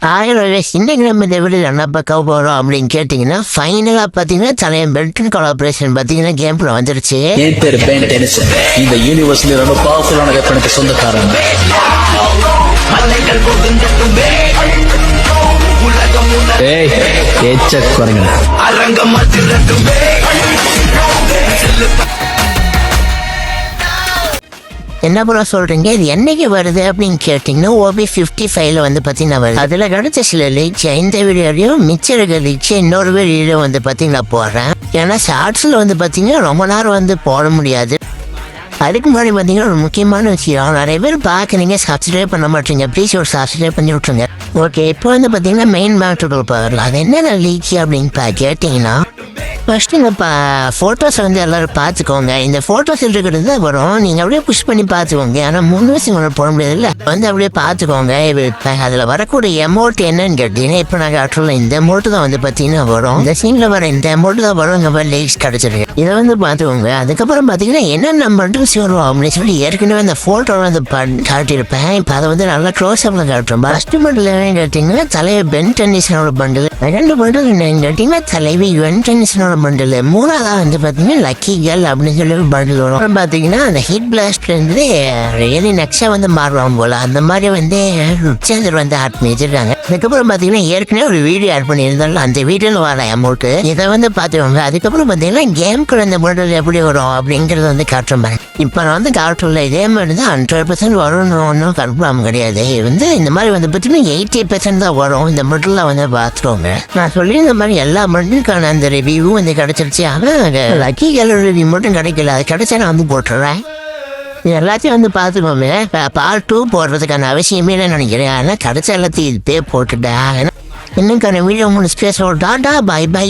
இன்னைக்கு நம்ம இந்த வீடியோ என்ன பார்க்க போகிறோம் அப்படின்னு கேட்டிங்கன்னா ஃபைனலாக பார்த்தீங்கன்னா தலையன் பெல்டன் கொலாபரேஷன் பார்த்தீங்கன்னா கேம்குள்ள வந்துருச்சு. என் பேர் பென் டெனிசன். இந்த யூனிவர்ஸ்ல ரொம்ப பவர்ஃபுல்லான வெப்பனுக்கு சொந்தக்காரன். ஏய் ஏச்ச குரங்க என்ன ப்ரோ சொல்கிறீங்க, இது என்னைக்கு வருது அப்படின்னு கேட்டிங்கன்னா OB55 வந்து பார்த்தீங்கன்னா வருது. அதில் கிடைச்ச சில லீக்ஸ் இந்த வீடியோலையும் மிச்சம் இருக்க லீக்ஸ் இன்னொரு வீடியோ வந்து பார்த்தீங்கன்னா போடுறேன். ஏன்னா ஷார்ட்ஸில் வந்து பார்த்தீங்கன்னா ரொம்ப நேரம் வந்து போட முடியாது. அதுக்கு முன்னாடி பார்த்தீங்கன்னா ஒரு முக்கியமான விஷயம், நிறைய பேர் பார்க்குறீங்க சப்ஸ்கிரைப் பண்ண மாட்டீங்க. ப்ளீஸ் ஒரு சப்ஸ்கிரைப் பண்ணி விட்ருங்க. ஓகே, இப்போ வந்து பார்த்தீங்கன்னா மெயின் மேட்டருக்கு போகலாம். அது என்னென்ன லீக்ஸ் அப்படின்னு கேட்டிங்கன்னா ஃபஸ்ட்டு இந்த ஃபோட்டோஸ் வந்து எல்லோரும் பார்த்துக்கோங்க. இந்த ஃபோட்டோஸ் இருக்கிறது தான் வரும், நீங்கள் அப்படியே புஷ் பண்ணி பார்த்துக்கோங்க. ஆனால் 3 வருஷம் போட முடியாது இல்லை, வந்து அப்படியே பார்த்துக்கோங்க. அதில் வரக்கூடிய எமௌண்ட் என்னன்னு கேட்டீங்கன்னா இப்போ நாங்கள் ஆக்சுவலாக இந்த அமௌண்ட்டு தான் வந்து பார்த்தீங்கன்னா வரும். இந்த சீனில் வர இந்த அமௌண்ட்டு தான் வரும். இங்கே மாதிரி லைக்ஸ் கிடச்சிருக்கு, இதை வந்து பார்த்துக்கோங்க. அதுக்கப்புறம் பார்த்தீங்கன்னா என்னென்ன பண்டில்ஸ் வரும் அப்படின்னு சொல்லி ஏற்கனவே அந்த ஃபோட்டோ வந்து காட்டியிருப்பேன். இப்போ அதை வந்து நல்லா க்ளோஸ் அப்பில் காட்டுறோம். ஃபஸ்ட்டு பண்டில் என்னன்னு கேட்டிங்கன்னா தலைவர் பென் டென்னிசனோட பண்டில். செகண்ட் பண்டில் என்னன்னு கேட்டிங்கன்னா தலைவி பென் டென்னிசனோட பண்டில். மூணாவதா வந்து பார்த்தீங்கன்னா லக்கி கேர்ள் அப்படின்னு சொல்லி ஒரு பண்டில் வரும். அப்புறம் பார்த்தீங்கன்னா அந்த ஹிட் பிளாஸ்ட் வந்து ரியலி நெக்ஸ்டாக வந்து மாறுவாங்க போல், அந்த மாதிரி வந்து ருச்சேந்தர் வந்து ஆட் பண்ணி வச்சிருக்காங்க. அதுக்கப்புறம் பார்த்தீங்கன்னா ஏற்கனவே ஒரு வீடியோ ஆட் பண்ணியிருந்தாலும் அந்த வீடியோவில் வர அமௌண்ட்டு இதை வந்து பார்த்துக்கோங்க. அதுக்கப்புறம் பார்த்தீங்கன்னா கேம்குள்ள இந்த பண்டில் எப்படி வரும் அப்படிங்கிறத வந்து காட்டுறேன். இப்போ நான் வந்து காட்டுள்ள இதே மாதிரி தான் 100% வரும்னு ஒன்றும் கன்ஃபார்ம் கிடையாது. வந்து இந்த மாதிரி வந்து பார்த்தீங்கன்னா 80% தான் வரும். இந்த பண்டில் வந்து பார்த்துக்கோங்க. நான் சொல்லி இந்த மாதிரி எல்லா பண்டிலுக்கான அந்த ரிவ்யூவும் வந்து கிடச்சிருச்சு. ஆனால் லக்கி கேர்ள் ரிவ்யூ மட்டும் கிடைக்கல, அது கிடைச்சா நான் வந்து போட்டுறேன். இது எல்லாத்தையும் வந்து பார்த்துக்கோங்க. பார்ட் 2 போடுறதுக்கான அவசியமே இல்லை நினைக்கிறேன். ஆனால் கிடைச்ச எல்லாத்தையும் இது போட்டுட்டேன். இன்னும் வீடியோ முடிச்சு பேச டாட்டா பை பை.